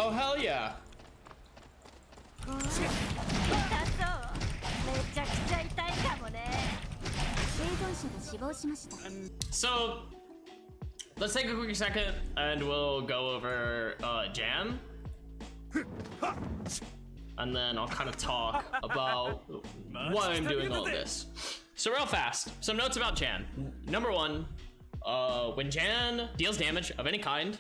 Oh, hell yeah. So, let's take a quick second and we'll go over Jan. And then I'll kind of talk about why I'm doing all this. So real fast, some notes about Jan. Number one, when Jan deals damage of any kind,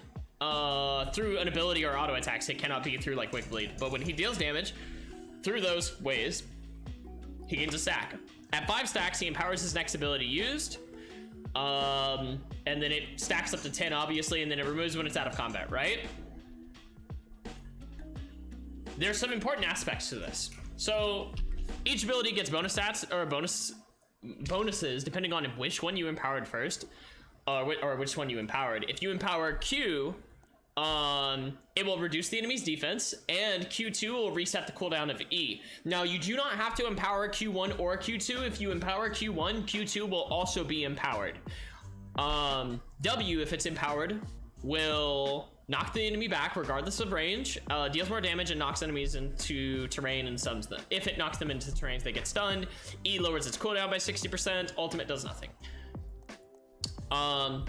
through an ability or auto attacks, it cannot be through like Quick Bleed, but when he deals damage through those ways, he gains a stack. At 5 stacks, he empowers his next ability used, and then it stacks up to 10 obviously, and then it removes when it's out of combat, right? There's some important aspects to this. So each ability gets bonus stats or bonuses depending on which one you empowered first, or which one you empowered. If you empower Q, it will reduce the enemy's defense, and Q2 will reset the cooldown of E. Now, you do not have to empower Q1 or Q2. If you empower Q1, Q2 will also be empowered. W, if it's empowered, will knock the enemy back regardless of range, deals more damage and knocks enemies into terrain and stuns them. If it knocks them into terrains, they get stunned. E lowers its cooldown by 60%. Ultimate does nothing.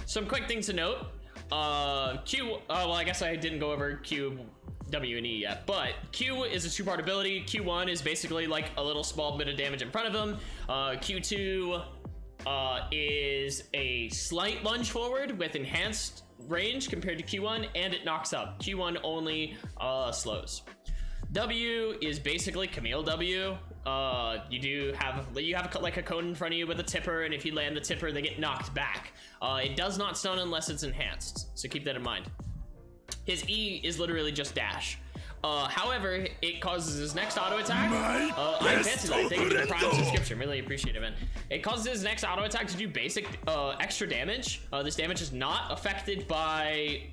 Some quick things to note. Q, well, I guess I didn't go over Q, W, and E yet, but Q is a 2-part ability. Q1 is basically like a little small bit of damage in front of him. Q2 is a slight lunge forward with enhanced range compared to Q1, and it knocks up. Q1 only slows. W is basically Camille W. You have like a cone in front of you with a tipper, and if you land the tipper, they get knocked back. It does not stun unless it's enhanced, so keep that in mind. His E is literally just dash. However, it causes his next auto attack. I'm fancy life. Thank you for the Prime subscription. Really appreciate it, man. It causes his next auto attack to do basic extra damage. This damage is not affected by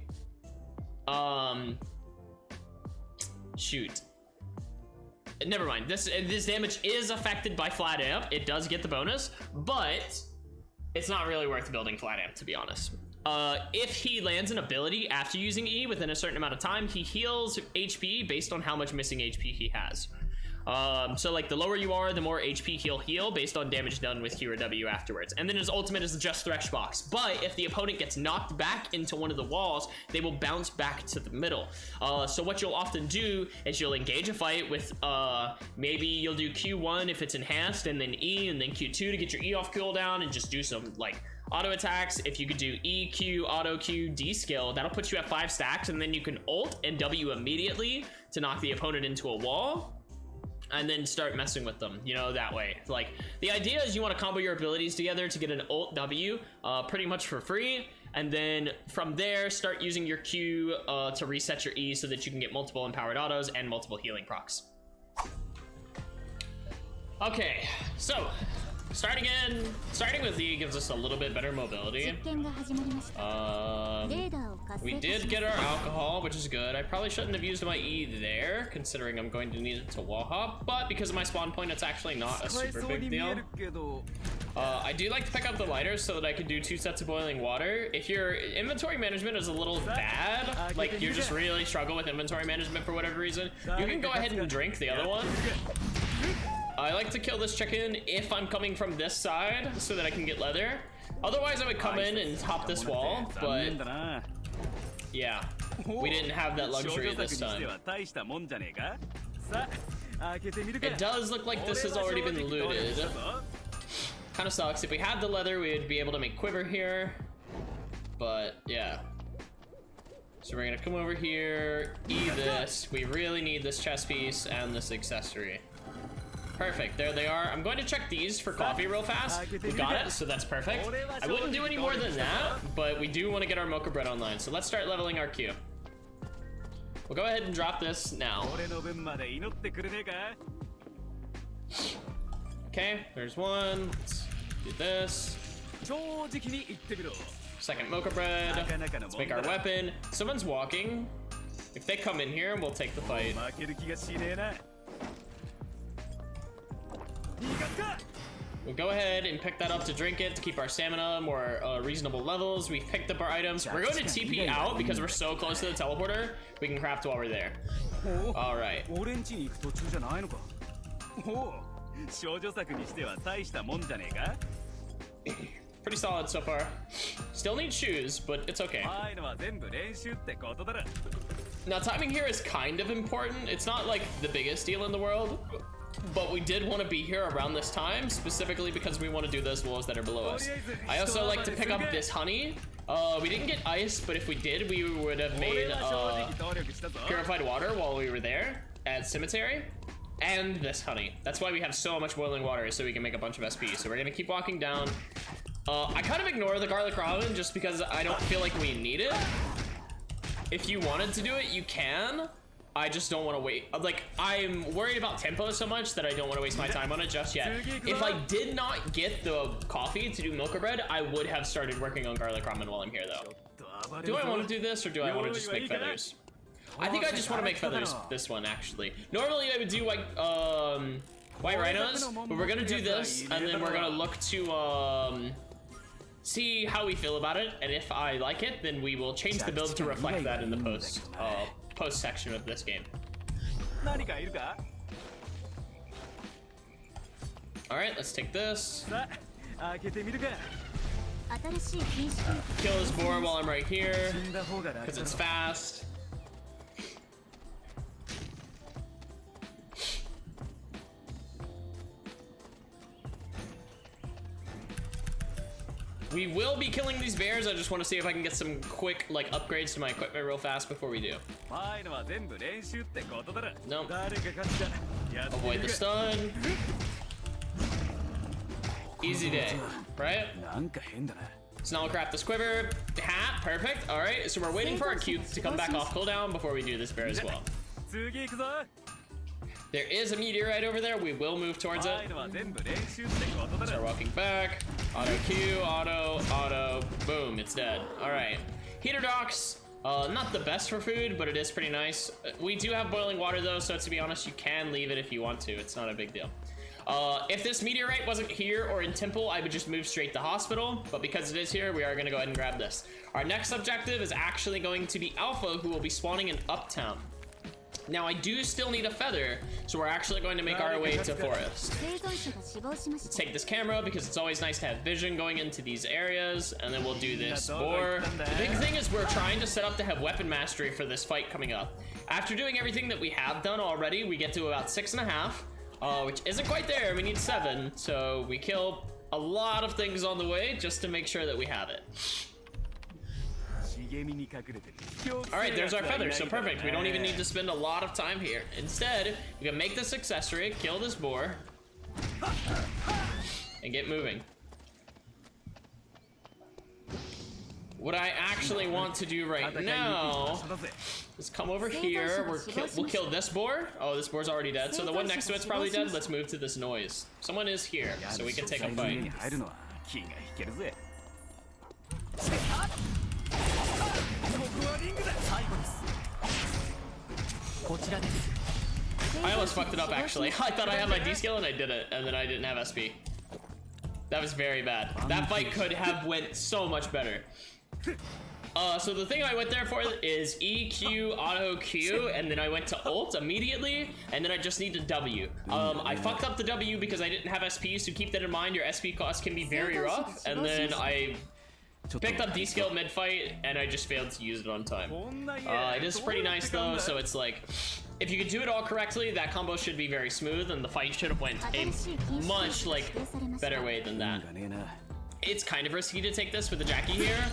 shoot. Never mind. This damage is affected by flat amp. It does get the bonus, but it's not really worth building flat amp, to be honest. If he lands an ability after using E within a certain amount of time, he heals HP based on how much missing HP he has. So like the lower you are, the more HP he'll heal based on damage done with Q or W afterwards. And then his ultimate is just Thresh Box. But if the opponent gets knocked back into one of the walls, they will bounce back to the middle. So what you'll often do is you'll engage a fight with, maybe you'll do Q1 if it's enhanced, and then E, and then Q2 to get your E off cooldown, and just do some like auto attacks. If you could do E, Q, auto Q, D skill, that'll put you at 5 stacks, and then you can ult and W immediately to knock the opponent into a wall, and then start messing with them, you know, that way. Like, the idea is you want to combo your abilities together to get an ult W pretty much for free, and then from there start using your Q to reset your E so that you can get multiple empowered autos and multiple healing procs. Okay, so starting with E gives us a little bit better mobility. We did get our alcohol, which is good. I probably shouldn't have used my E there, considering I'm going to need it to wall hop, but because of my spawn point, it's actually not a super big deal. I do like to pick up the lighters so that I can do 2 sets of boiling water. If your inventory management is a little bad, like you just really struggle with inventory management for whatever reason, you can go ahead and drink the other one. I like to kill this chicken if I'm coming from this side so that I can get leather. Otherwise, I would come in and hop this wall, but yeah, we didn't have that luxury this time. It does look like this has already been looted. Kind of sucks. If we had the leather, we would be able to make quiver here, but yeah. So we're gonna come over here, E this. We really need this chest piece and this accessory. Perfect, there they are. I'm going to check these for coffee real fast. We got it, so that's perfect. I wouldn't do any more than that, but we do want to get our mocha bread online. So let's start leveling our Q. We'll go ahead and drop this now. Okay, there's one. Let's do this. Second mocha bread. Let's make our weapon. Someone's walking. If they come in here, we'll take the fight. We'll go ahead and pick that up to drink it to keep our stamina more reasonable levels. We've picked up our items. We're going to TP out because we're so close to the teleporter. We can craft while we're there. All right. Pretty solid so far. Still need shoes, but it's okay. Now, timing here is kind of important. It's not like the biggest deal in the world, but we did want to be here around this time, specifically because we want to do those walls that are below us. I also like to pick up this honey. We didn't get ice, but if we did, we would have made purified water while we were there at Cemetery. And this honey. That's why we have so much boiling water, so we can make a bunch of SP. So we're gonna keep walking down. I kind of ignore the garlic ramen just because I don't feel like we need it. If you wanted to do it, you can. I just don't want to wait. Like, I'm worried about tempo so much that I don't want to waste my time on it just yet. If I did not get the coffee to do milk bread, I would have started working on garlic ramen while I'm here, though. Do I want to do this, or do I want to just make feathers? I think I just want to make feathers this one, actually. Normally, I would do, like, white rhinos, but we're going to do this, and then we're going to look to, see how we feel about it, and if I like it, then we will change the build to reflect that in the post section of this game. All right, let's take this. Kill this boar while I'm right here, because it's fast. We will be killing these bears. I just want to see if I can get some quick, like, upgrades to my equipment real fast before we do. No. Avoid the stun. Easy day, right? So now we'll craft this quiver. Hat, perfect. All right, so we're waiting for our cubes to come back off cooldown before we do this bear as well. There is a meteorite over there. We will move towards it. Start walking back. Auto Q, auto, boom, it's dead. All right. Heater docks, not the best for food, but it is pretty nice. We do have boiling water though, so to be honest, you can leave it if you want to. It's not a big deal. If this meteorite wasn't here or in Temple, I would just move straight to hospital, but because it is here, we are gonna go ahead and grab this. Our next objective is actually going to be Alpha, who will be spawning in Uptown. Now, I do still need a feather, so we're actually going to make our way to Forest. Let's take this camera because it's always nice to have vision going into these areas, and then we'll do this boar. The big thing is we're trying to set up to have weapon mastery for this fight coming up. After doing everything that we have done already, we get to about 6.5, which isn't quite there. We need 7, so we kill a lot of things on the way just to make sure that we have it. All right, there's our feather, so perfect. We don't even need to spend a lot of time here. Instead, we can make this accessory, kill this boar, and get moving. What I actually want to do right now is come over here. We'll kill this boar. Oh, this boar's already dead. So the one next to it's probably dead. Let's move to this noise. Someone is here, so we can take a fight. I almost fucked it up, actually. I thought I had my D skill and I didn't, and then I didn't have SP. That was very bad. That fight could have went so much better. So the thing I went there for is EQ, auto Q, and then I went to ult immediately, and then I just need to W. I fucked up the W because I didn't have SP, so keep that in mind. Your SP cost can be very rough, and then I picked up D-skill mid-fight, and I just failed to use it on time. It is pretty nice, though, so it's like, if you could do it all correctly, that combo should be very smooth, and the fight should have went a much, like, better way than that. It's kind of risky to take this with the Jackie here,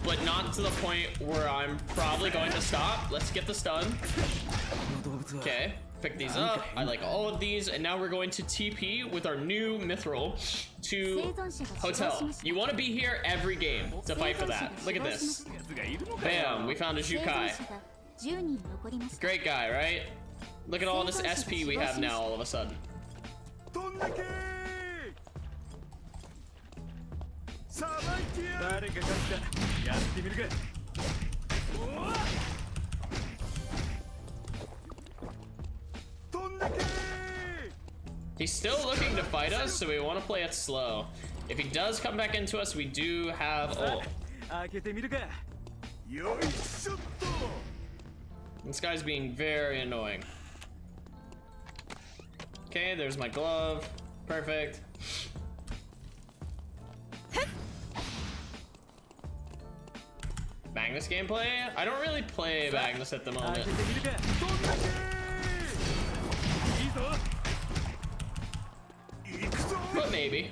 but not to the point where I'm probably going to stop. Let's get the stun. Okay. Pick these up. I like all of these, and now we're going to TP with our new mithril to hotel. You want to be here every game to fight for that. Look at this. Bam, we found a Jukai. Great guy, right? Look at all this SP we have now all of a sudden. He's still looking to fight us, so we want to play it slow. If he does come back into us, we do have ult. This guy's being very annoying. Okay, there's my glove. Perfect. Magnus gameplay? I don't really play Magnus at the moment. But maybe.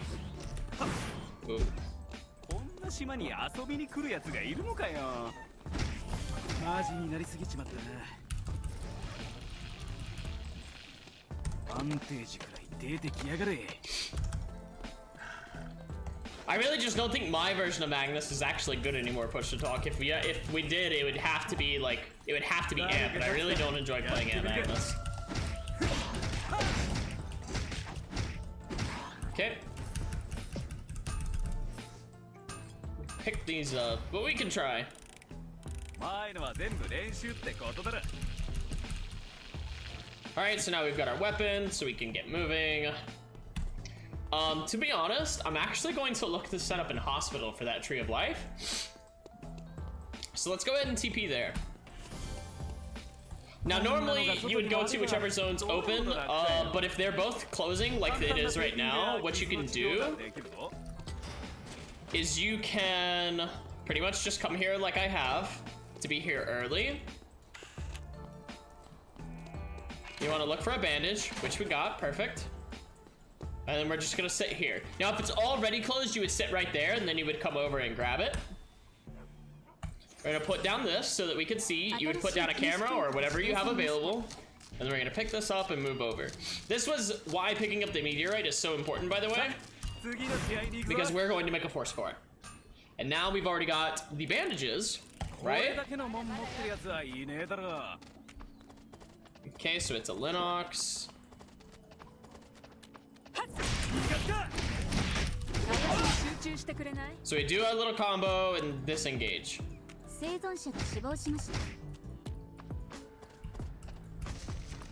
Ooh. I really just don't think my version of Magnus is actually good anymore, push to talk. If we did, it would have to be like, it would have to be Amp, and I really don't enjoy playing Amp Magnus. Okay. Pick these up, but we can try. Alright, so now we've got our weapons, so we can get moving. To be honest, I'm actually going to look to set up in hospital for that Tree of Life. So let's go ahead and TP there. Now normally you would go to whichever zone's open, but if they're both closing like it is right now, what you can do is you can pretty much just come here like I have, to be here early. You want to look for a bandage, which we got, perfect. And then we're just gonna sit here. Now if it's already closed, you would sit right there and then you would come over and grab it. We're gonna put down this so that we can see. You would put down a camera or whatever you have available. And then we're gonna pick this up and move over. This was why picking up the meteorite is so important, by the way. Because we're going to make a force core. And now we've already got the bandages, right? Okay, so it's a Linux. So we do our little combo and disengage.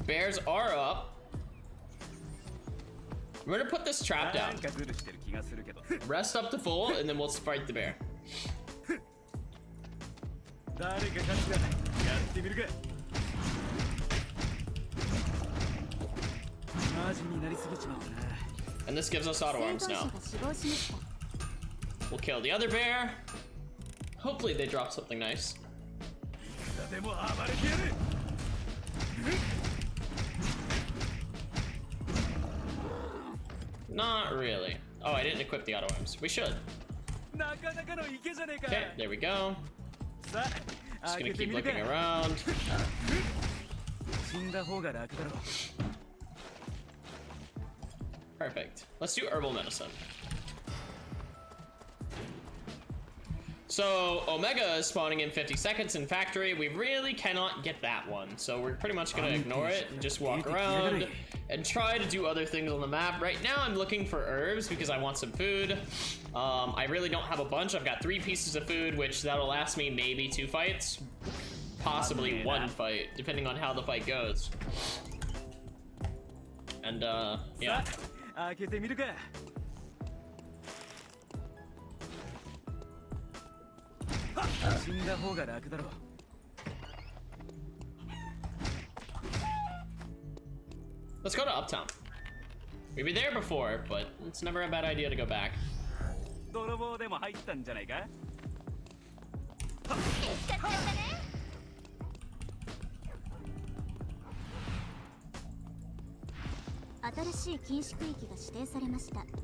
Bears are up. We're gonna put this trap down. Rest up to full, and then we'll fight the bear. And this gives us auto arms now. We'll kill the other bear. Hopefully they drop something nice. Not really. Oh, I didn't equip the auto arms. We should. Okay, there we go. Just gonna keep looking around. Perfect. Let's do herbal medicine. So Omega is spawning in 50 seconds in factory. We really cannot get that one, so we're pretty much gonna ignore it and just walk around and try to do other things on the map. Right now I'm looking for herbs because I want some food. I really don't have a bunch. I've got 3 pieces of food, which that'll last me maybe 2 fights, possibly 1 fight, depending on how the fight goes. And yeah. Let's go to Uptown. We were there before, but it's never a bad idea to go back.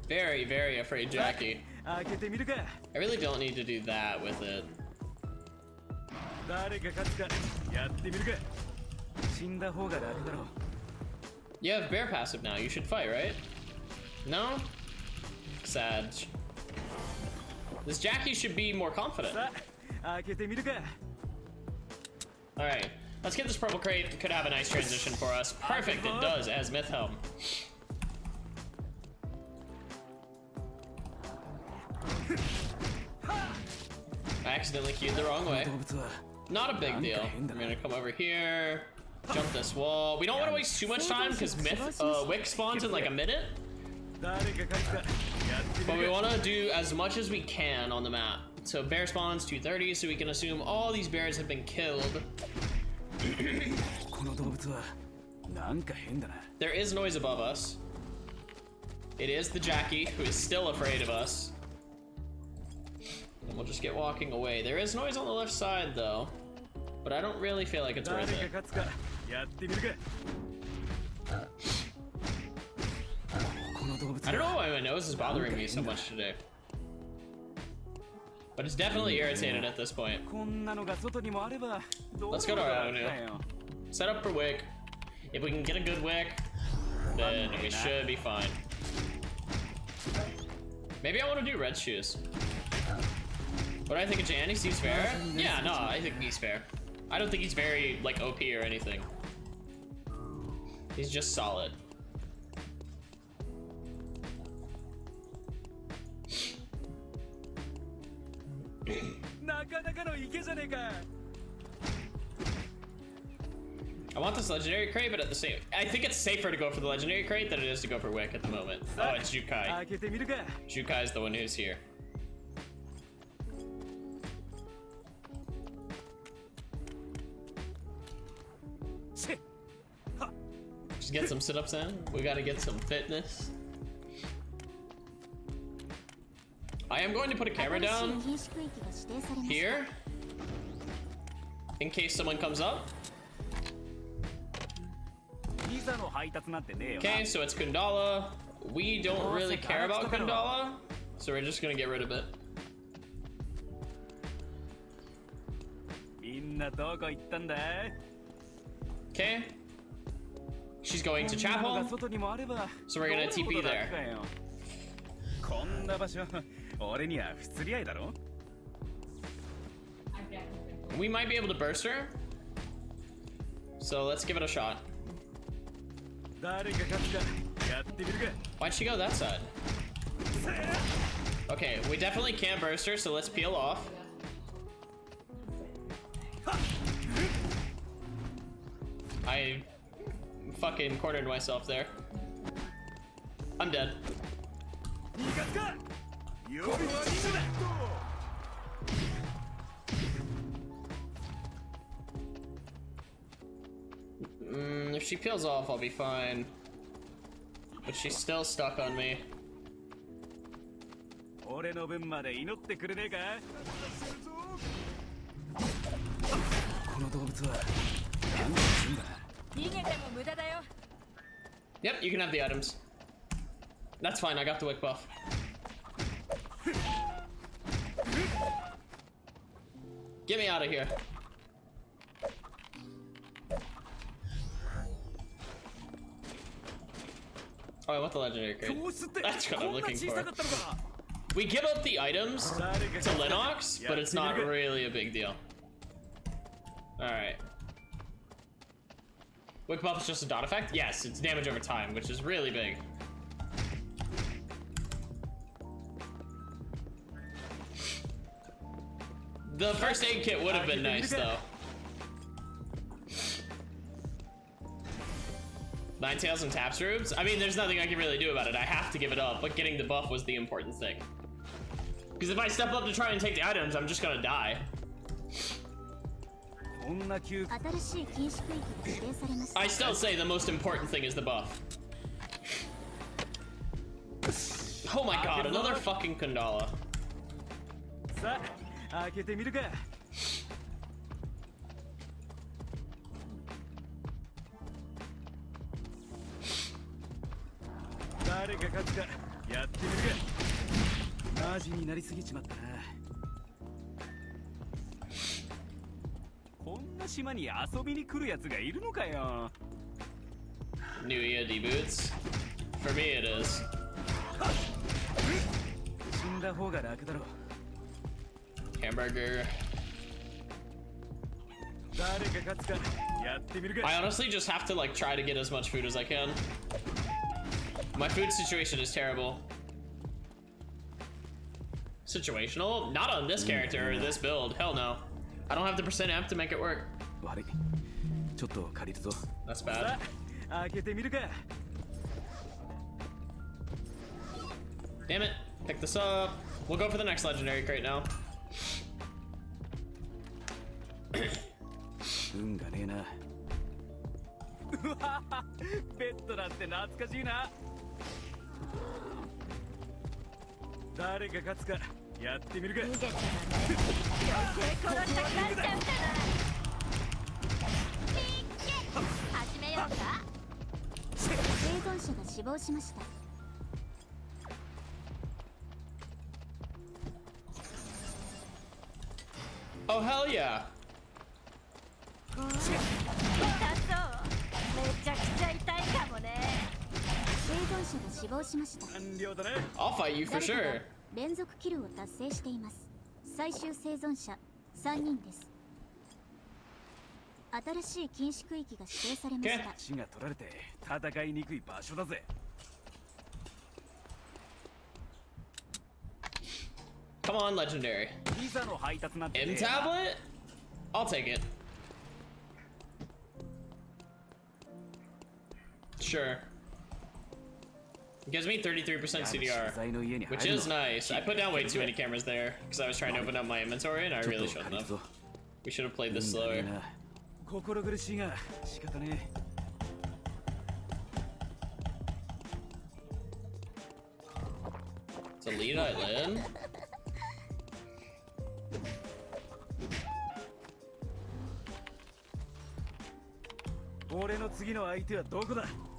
Very, very afraid Jackie. I really don't need to do that with it. You have bear passive now. You should fight, right? No? Sad. This Jackie should be more confident. Alright, let's get this purple crate. It could have a nice transition for us. Perfect, it does, as Myth Helm. I accidentally queued the wrong way. Not a big deal. I'm gonna come over here. Jump this wall. We don't want to waste too much time because Wick spawns in like a minute. But we want to do as much as we can on the map. So bear spawns 2:30, so we can assume all these bears have been killed. There is noise above us. It is the Jackie, who is still afraid of us. And we'll just get walking away. There is noise on the left side, though. But I don't really feel like it's worth it. I don't know why my nose is bothering me so much today. But it's definitely irritated at this point. Let's go to our avenue. Set up for Wick. If we can get a good Wick, then we should be fine. Maybe I want to do red shoes. What do I think of Jan? He seems fair. Yeah, no, I think he's fair. I don't think he's very, like, OP or anything. He's just solid. I want this legendary crate, but at the same, I think it's safer to go for the legendary crate than it is to go for Wick at the moment. Oh, it's Jukai. Jukai is the one who's here. Just get some sit-ups in. We gotta get some fitness. I am going to put a camera down here in case someone comes up. Okay, so it's Kundala. We don't really care about Kundala, so we're just gonna get rid of it. Okay. She's going to chapel, so we're gonna TP there. We might be able to burst her, so let's give it a shot. Why'd she go that side? Okay, we definitely can't burst her, so let's peel off. I fucking cornered myself there. I'm dead. If she peels off, I'll be fine. But she's still stuck on me. Yep, you can have the items. That's fine, I got the Wick buff. Get me out of here. Oh, I want the legendary crate. That's what I'm looking for. We give up the items to Lennox, but it's not really a big deal. Alright. Wick buff is just a dot effect? Yes, it's damage over time, which is really big. The first aid kit would have been nice, though. Ninetales and Taps Rubes? I mean, there's nothing I can really do about it. I have to give it up, but getting the buff was the important thing. Because if I step up to try and take the items, I'm just gonna die. I still say the most important thing is the buff. Oh my god, another fucking Kundala. New EOD boots? For me it is. Hamburger. I honestly just have to like try to get as much food as I can. My food situation is terrible. Situational? Not on this character or this build. Hell no. I don't have the percent amp to make it work. ちょっと借りるぞ。 That's bad. 開けてみるか。 Damn it. Pick this up. We'll go for the next legendary crate now. 運がねえな。うわベッドなんて懐かしいな。誰が勝つかやってみるか。逃げちゃダメ。余計殺したくなっちゃうから。始めようか。生存者が死亡しました。 Oh, hell yeah. 痛そう。めちゃくちゃ痛いかもね。生存者が死亡しました。 完了だね。 I'll fight you for sure. 連続キルを達成しています。最終生存者3人です。新しい禁止区域が指定されました。血が取られて戦いにくい場所だぜ。 Come on, legendary. ビザの配達なんて M tablet? I'll take it. Sure. Gives me 33% CDR, which is nice. I put down way too many cameras there because I was trying to open up my inventory and I really shouldn't have. We should have played this slower. 心苦しいが仕方ねIt's a lead island.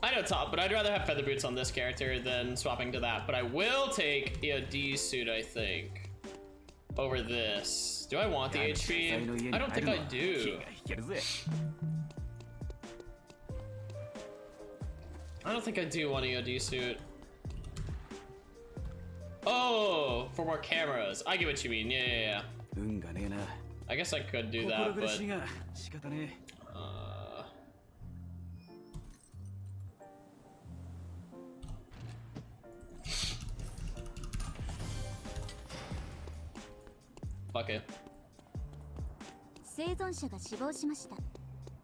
I know top, but I'd rather have feather boots on this character than swapping to that. But I will take EOD suit, I think, over this. Do I want the HP? I don't think I do. I don't think I do want EOD suit. Oh, for more cameras. I get what you mean. Yeah. I guess I could do that, but fuck it.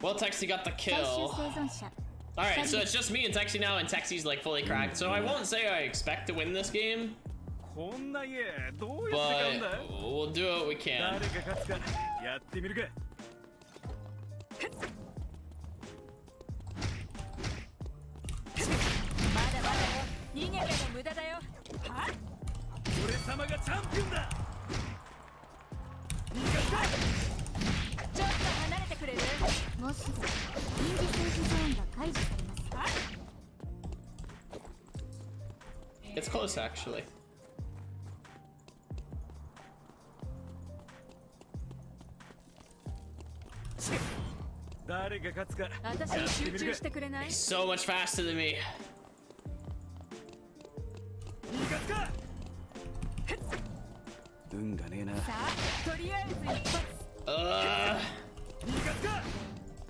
Well, Texi got the kill. Alright, so it's just me and Texi now, and Texi's like fully cracked, so I won't say I expect to win this game, but we'll do what we can. It's close, actually. He's so much faster than me.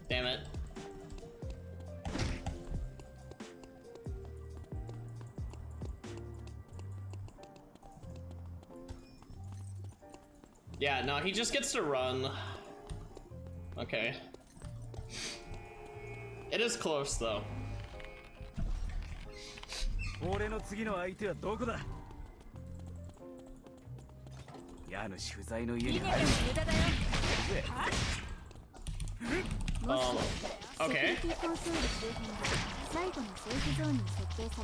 Damn it. Yeah, no, he just gets to run. Okay. It is close, though. Okay.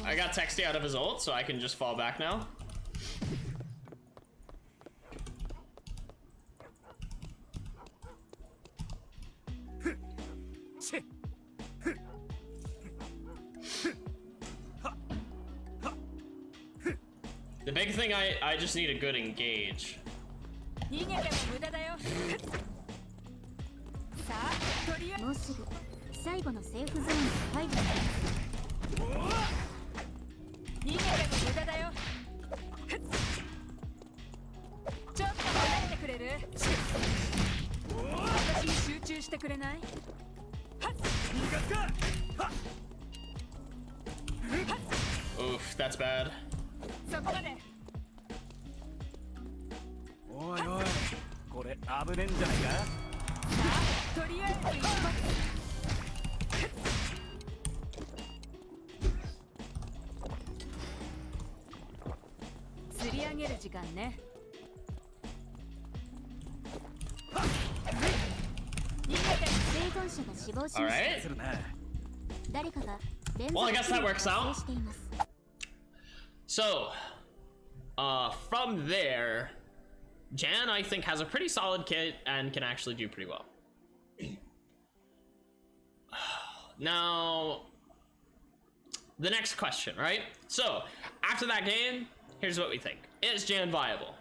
I got Texty out of his ult, so I can just fall back now. The big thing, I just need a good engage. Oof, that's bad. り上げる時間ね。逃げて。生存者が死亡しました。 Alright. するな。誰かが連 Well, I guess that works 発 out. 生しています。 So, from there, Jan, I think, has a pretty solid kit and can actually do pretty well. Now, the next question, right? So, after that game, here's what we think. Is Jan viable?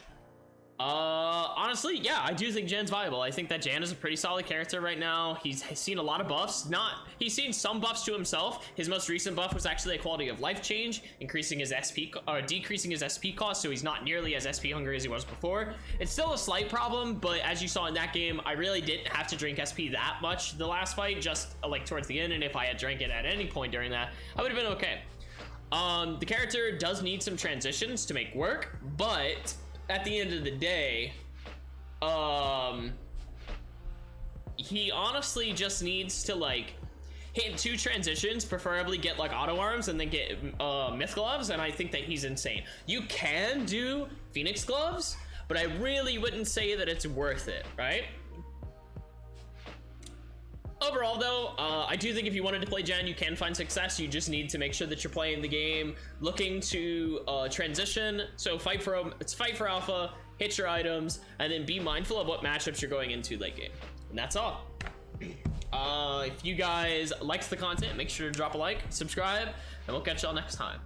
Honestly, yeah, I do think Jan's viable. I think that Jan is a pretty solid character right now. He's seen a lot of buffs. He's seen some buffs to himself. His most recent buff was actually a quality of life change, increasing his SP, or decreasing his SP cost, so he's not nearly as SP hungry as he was before. It's still a slight problem, but as you saw in that game, I really didn't have to drink SP that much the last fight, just like towards the end, and if I had drank it at any point during that, I would have been okay. The character does need some transitions to make work, but at the end of the day, he honestly just needs to like hit 2 transitions, preferably get like auto arms and then get myth gloves, and I think that he's insane. You can do Phoenix gloves, but I really wouldn't say that it's worth it, right? Overall though, I do think if you wanted to play Jan, you can find success. You just need to make sure that you're playing the game looking to transition. So fight for alpha, hit your items, and then be mindful of what matchups you're going into late game. And that's all. If you guys liked the content, make sure to drop a like, subscribe, and we'll catch y'all next time.